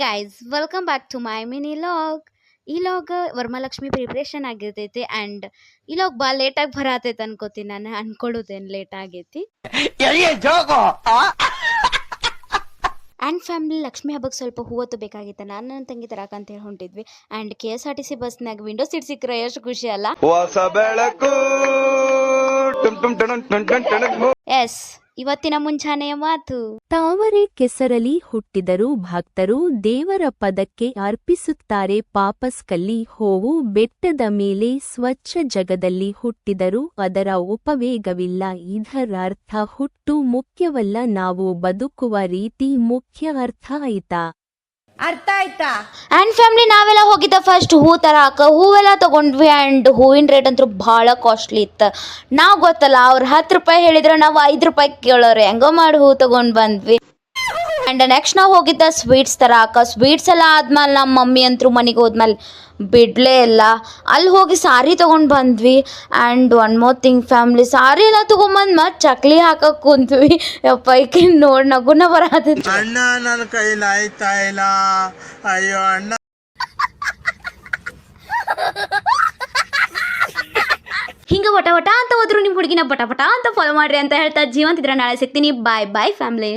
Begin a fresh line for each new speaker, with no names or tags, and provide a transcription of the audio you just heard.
Guys welcome back to my mini log. ಈ log Varamahalakshmi preparation ಆಗಿರ್ತೈತಿ and ಈ log ಭಾಳ ಲೇಟಾಗಿ ಬರತೈತೆ ಅನ್ಕೋತೀನಿ. ನಾನು ಅನ್ಕೊಳ್ಳೋದೇನು ಲೇಟ್ ಆಗೈತಿ. ಆ್ಯಂಡ್ ಫ್ಯಾಮಿಲಿ ಲಕ್ಷ್ಮಿ ಹಬ್ಬಕ್ಕೆ ಸ್ವಲ್ಪ ಹೂವತ್ತು ಬೇಕಾಗಿತ್ತು. ನಾನು ನನ್ನ ತಂಗಿ ತರಕಂತ ಹೇಳಿ ಹೊಂಟಿದ್ವಿ. ಆ್ಯಂಡ್ KSRTC ಬಸ್ನಾಗ ವಿಂಡೋ ಸೀಟ್ ಸಿಕ್ಕರೆ ಎಷ್ಟು ಖುಷಿ ಅಲ್ಲ. ಎಸ್, ಇವತ್ತಿನ ಮುಂಚಾನೆಯ ಮಾತು.
ತಾವರೆ ಕೆಸರಲಿ ಹುಟ್ಟಿದರೂ ಭಕ್ತರು ದೇವರ ಪದಕ್ಕೆ ಅರ್ಪಿಸುತ್ತಾರೆ. ಪಾಪಸ್ ಕಲ್ಲಿ ಹೋವು ಬೆಟ್ಟದ ಮೇಲೆ ಸ್ವಚ್ಛ ಜಗದಲ್ಲಿ ಹುಟ್ಟಿದರೂ ಅದರ ಉಪವೇಗವಿಲ್ಲ. ಇದರರ್ಥ ಹುಟ್ಟು ಮುಖ್ಯವಲ್ಲ, ನಾವು ಬದುಕುವ ರೀತಿ ಮುಖ್ಯ. ಅರ್ಥ ಆಯ್ತಾ?
ಆ್ಯಂಡ್ ಫ್ಯಾಮಿಲಿ ನಾವೆಲ್ಲ ಹೋಗಿದ್ದ ಫಸ್ಟ್ ಹೂ ತರಾಕ. ಹೂವೆಲ್ಲ ತಗೊಂಡ್ವಿ ಆ್ಯಂಡ್ ಹೂವಿನ ರೇಟ್ ಅಂತೂ ಭಾಳ ಕಾಸ್ಟ್ಲಿ ಇತ್ತು. ನಾವು ಗೊತ್ತಲ್ಲ, ಅವ್ರು 10 ರೂಪಾಯಿ ಹೇಳಿದ್ರೆ ನಾವು 5 ರೂಪಾಯಿ ಕೇಳೋರು. ಹೆಂಗೋ ಮಾಡಿ ಹೂ ತಗೊಂಡು ಬಂದ್ವಿ. ಆ್ಯಂಡ್ ನೆಕ್ಸ್ಟ್ ನಾವು ಹೋಗಿದ್ದ ಸ್ವೀಟ್ಸ್ ತರಾಕ. ಸ್ವೀಟ್ಸ್ ಎಲ್ಲ ಆದ್ಮೇಲೆ ನಮ್ಮ ಮಮ್ಮಿ ಅಂತೂ ಮನೆಗೆ ಹೋದ್ಮೇಲೆ ಬಿಡಲೇ ಇಲ್ಲ. ಅಲ್ಲಿ ಹೋಗಿ ಸಾರಿ ತೊಗೊಂಡು ಬಂದ್ವಿ. And one more thing family, sari ಎಲ್ಲ ತೊಗೊಂಬಂದು ಮತ್ತೆ ಚಕ್ಲಿ ಹಾಕಕ್ಕೆ ಕುಂತ್ವಿ. ಪೈಕಿ ನೋಡಿ ನಗುನ ಬರತ್ತಿತ್ತು.
ಅಣ್ಣ ನನ್ನ ಕೈಲಿ ಆಯ್ತಾ ಇಲ್ಲ, ಅಯ್ಯೋ ಅಣ್ಣ.
ಹಿಂಗೆ ವಟ ವಟ ಅಂತ ಹೋದ್ರು ನಿಮ್ಮ ಹುಡುಗಿನ ಪಟ ಪಟ ಅಂತ ಫಾಲೋ ಮಾಡ್ರಿ ಅಂತ ಹೇಳ್ತಾ ಜೀವಂತಿದ್ರೆ ನಾಳೆ ಸಿಗ್ತೀನಿ. ಬಾಯ್ ಬಾಯ್ ಫ್ಯಾಮ್ಲಿ.